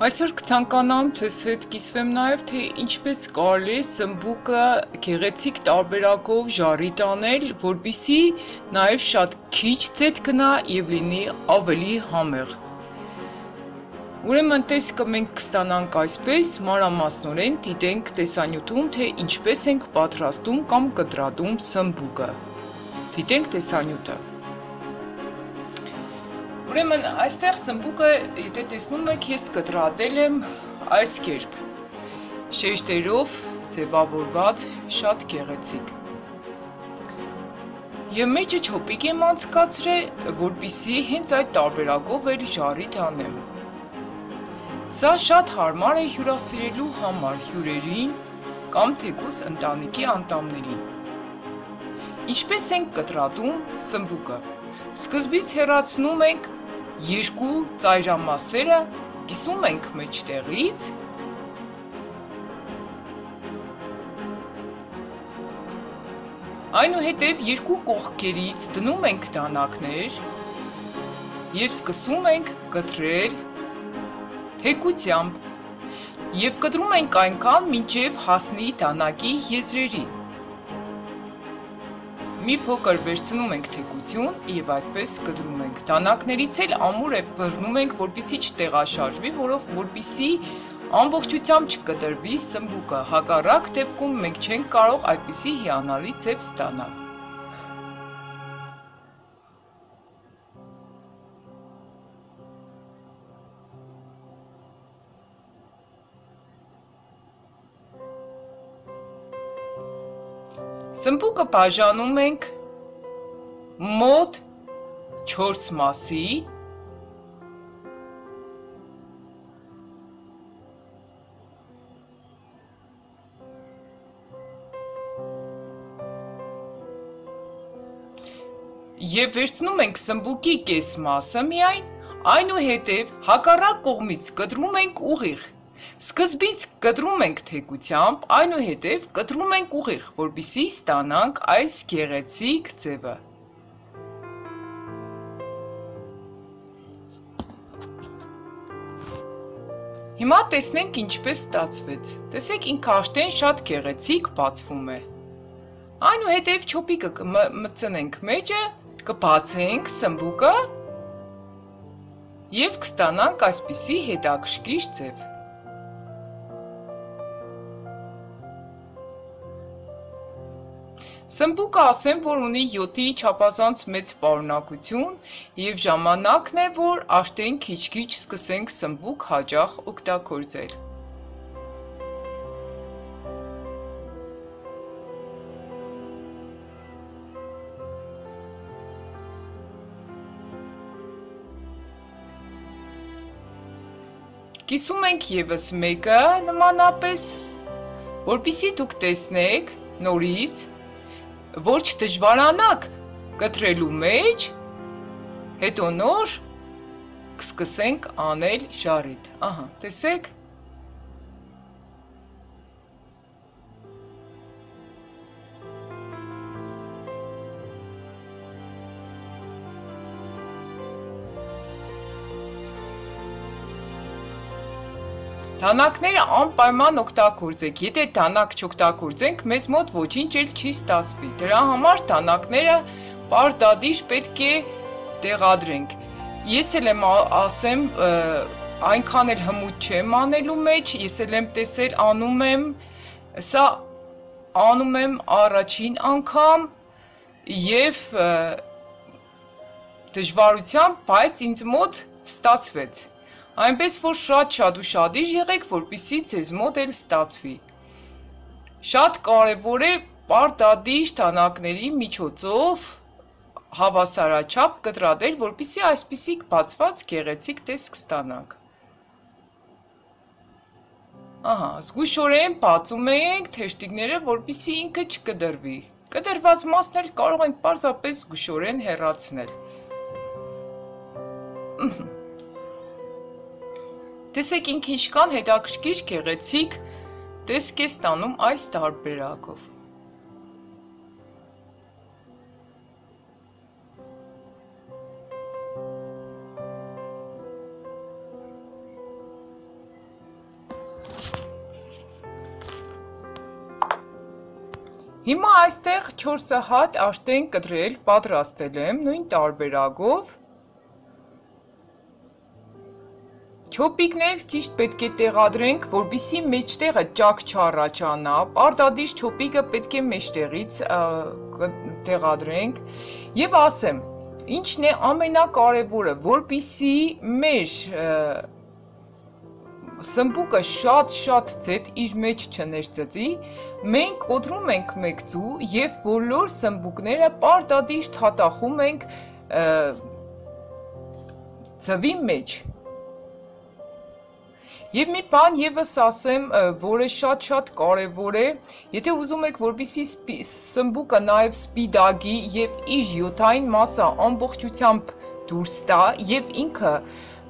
Այսօր կցանկանամ ձեզ հետ կիսվեմ նաև, թե ինչպես կարելի է սմբուկը գեղեցիկ տարբերակով ժառիտ անել, որպեսզի նաև շատ քիչ ձետ գնա և լինի ավելի համեղ։ Ուրեմն տեսքը մենք կստանանք այսպես, մանրամասնորեն դիտենք տեսանյութում, թե ինչպես ենք պատրաստում կամ կտրատում սմբուկը։ Դիտենք տեսանյութը։ Ուրեմն այստեղ սմբուկը, եթե տեսնում եք, ես կտրատել եմ այս կերպ, շեշտերով ձևավորված, շատ գեղեցիկ։ Եվ մեջը չոպիկ եմ անցկացրել, որպեսզի հենց այդ տարբերակով էլ ժառիտ անեմ։ Սա շատ հարմար է հյուրասիրելու համար հյուրերին կամ թեկուզ ընտանիքի անդամներին։ Ինչպես ենք կտրատում սմբուկը։ Սկզբից հեռացնում ենք երկու ծայրամասերը, կիսում ենք մեջտեղից, այնուհետև երկու կողքերից դնում ենք դանակներ և սկսում ենք կտրել թեքությամբ և կտրում ենք այնքան, մինչև հասնի դանակի եզրերին։ Մի փոքր վերցնում ենք թեքություն և այդպես կտրում ենք։ Դանակներից էլ ամուր է բռնում ենք, որպեսզի չտեղաշարժվի, որպեսզի ամբողջությամբ չկտրվի սմբուկը, հակառակ դեպքում մենք չենք կարող այդպիսի հիանալի ձև ստանալ։ Սմբուկը բաժանում ենք մոտ 4 մասի, և վերցնում ենք սմբուկի կես մասը միայն, այնուհետև հակառակ կողմից կտրում ենք ուղիղ։ Սկզբից կտրում ենք թեքությամբ, այնուհետև կտրում ենք ուղիղ, որպեսզի ստանանք այս գեղեցիկ ձևը։ Հիմա տեսնենք ինչպես ստացվեց։ Տեսեք, ինքը արդեն շատ գեղեցիկ բացվում է։ Այնուհետև չոպիկը կմտցնենք մեջը, կբացենք սմբուկը և կստանանք այսպիսի հետաքրքիր ձև։ Սմբուկը ասեմ, որ ունի յոդի չափազանց մեծ պարունակություն և ժամանակն է, որ արդեն քիչ-քիչ սկսենք սմբուկ հաճախ օգտագործել։ Կիսում ենք ևս մեկը նմանապես, որպեսզի դուք տեսնեք նորից, որ չդժվարանաք կտրելու մեջ, հետո նոր կսկսենք անել ժառիտ։ Ահա, տեսեք։ Դանակները անպայման օգտագործեք, եթե դանակ չօգտագործենք, մեզ մոտ ոչինչ էլ չի ստացվի, դրա համար դանակները պարտադիր պետք է տեղադրենք։ Ես էլ եմ ասեմ, այնքան էլ հմուտ չեմ անելու մեջ, ես էլ եմ տեսել անում եմ, սա անում եմ առաջին անգամ և դժվարությամբ, բայց ինձ մոտ ստացվեց։ Այնպես, որ շատ ուշադիր եղեք, որպեսզի ձեզ մոտ էլ ստացվի։ Շատ կարևոր է պարտադիր դանակների միջոցով հավասարաչափ կտրատել, որպեսզի այսպիսի բացված գեղեցիկ տեսք ստանանք։ Ահա, զգուշորեն բացում ենք թեշտիկները, որպեսզի ինքը չկտրվի։ Կտրված մասն էլ կարող ենք պարզապես զգուշորեն հեռացնել։ Տեսեք ինքը ինչքան հետաքրքիր գեղեցիկ տեսք է ստանում այս տարբերակով։ Հիմա այստեղ 4 հատ աշտեն կտրել պատրաստել եմ նույն տարբերակով։ Չոպիկն էլ ճիշտ պետք է տեղադրենք, որպեսզի մեջտեղը ճաք չառաջանա, պարտադիր չոպիկը պետք է մեջտեղից տեղադրենք եւ ասեմ, ինչն է ամենակարևորը, որպեսզի մեր սմբուկը շատ ձետ իր մեջ չներծծի, մենք կոտրում ենք մեկ ձու եւ բոլոր սմբուկները պարտադիր թաթախում ենք ձվի մեջ։ Եվ մի բան եւս ասեմ, որը շատ կարևոր է, եթե ուզում եք, որպեսզի սմբուկը նաեւ սպիդագի եւ իր յոթային մասը ամբողջությամբ դուրս տա եւ ինքը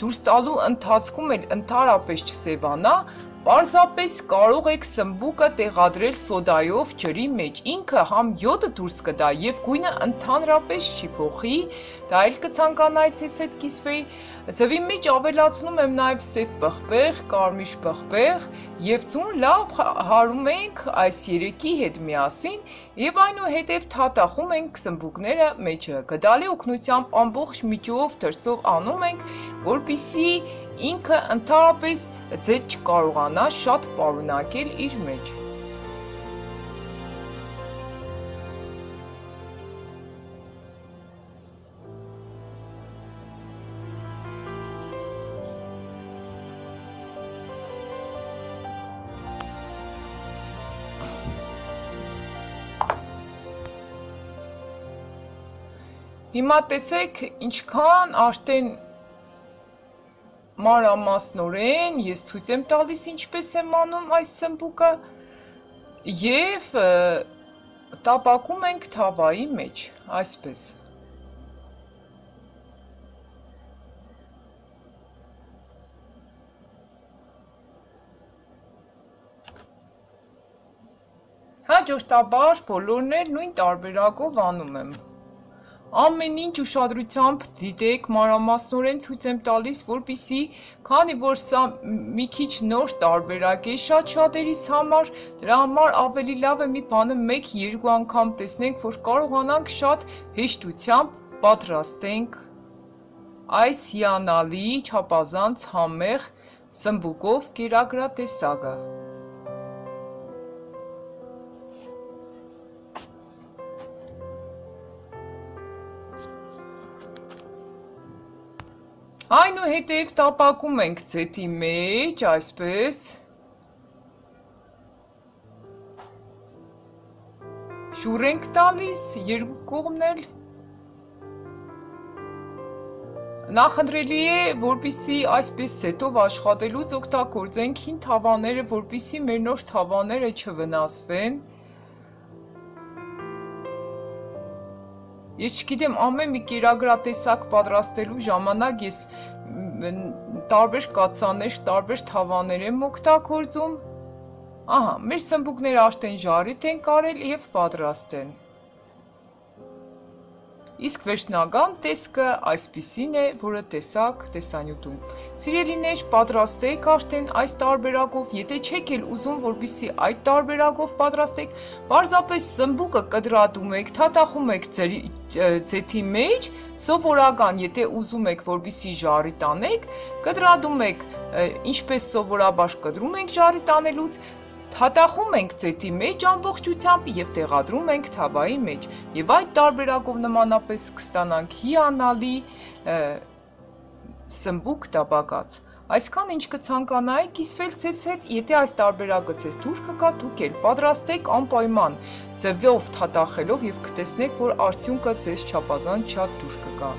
դուրս տալու ընթացքում էլ ընդհանրապես չսևանա, պարզապես կարող եք սմբուկը տեղադրել սոդայով ջրի մեջ, ինքը համ յոդը դուրս կտա եւ գույնը ընդհանրապես չի փոխի, դա էլ կցանկանայի ձեզ հետ կիսվեի, ձվի մեջ ավելացնում եմ նաեւ սև պղպեղ, կարմիր պղպեղ եւ ծուն լավ հարում ենք այս երեքի հետ միասին եւ այնուհետեւ թաթախում ենք սմբուկները մեջը, գդալի օգնությամբ ամբողջ միջով դրսով անում ենք, որպեսզի ինքը ընդհանրապես ձետ չկարողանա շատ պարունակել իր մեջ։ Հիմա տեսեք ինչքան աշտեն մանրամասնորեն ես ցույց եմ տալիս ինչպես եմ անում այս սմբուկը եւ տապակում ենք թավայի մեջ, այսպես։ Հաջորդաբար բոլորն էլ նույն տարբերակով անում եմ։ Ամեն ինչ ուշադրությամբ դիտեք, մանրամասնորեն ցույց եմ տալիս, որպեսզի, քանի որ սա մի քիչ նոր տարբերակ է շատերիս համար, դրա համար ավելի լավ է մի բանը 1-2 անգամ տեսնենք, որ կարողանանք շատ հեշտությամբ պատրաստենք այս հիանալի չափազանց համեղ սմբուկով կերակրատեսակը։ Այնուհետև տապակում ենք ձետի մեջ, այսպես, շուռ ենք տալիս, երկու կողմնել, նախընտրելի է, որպեսզի այսպես ձետով աշխատելուց օգտագործենք հին թավաները, որպեսզի մեր նոր թավաները չվնասվեն։ Ես չգիտեմ, ամեն մի կերակրատեսակ պատրաստելու ժամանակ ես տարբեր կաթսաներ, տարբեր թավաներ եմ օգտագործում։ Ահա, մեր սմբուկները արդեն ժարիտ են կարել եւ պատրաստ են։ Իսկ վերջնական տեսքը այսպիսին է, որը տեսաք տեսանյութում։ Սիրելիներ, պատրաստեք արդեն այս տարբերակով, եթե չեք էլ ուզում, որպեսզի այդ տարբերակով պատրաստեք, պարզապես սմբուկը կտրատում եք, թաթախում եք ձեթի մեջ, սովորական, եթե ուզում եք, որպեսզի ժարի տանեք, կտրատում եք, ինչպես սովորաբար կտրում ենք ժարի տանելուց, թաթախում ենք ձետի մեջ ամբողջությամբ եւ տեղադրում ենք թավայի մեջ եւ այդ տարբերակով նմանապես կստանանք հիանալի սմբուկ տապակած։ Այսքան ինչ կցանկանայի կիսվել ձեզ հետ, եթե այս տարբերակը ձեզ դուր կգա, դուք էլ պատրաստեք անպայման ձևով թաթախելով եւ կտեսնեք, որ արդյունքը ձեզ չափազանց շատ դուր կգա։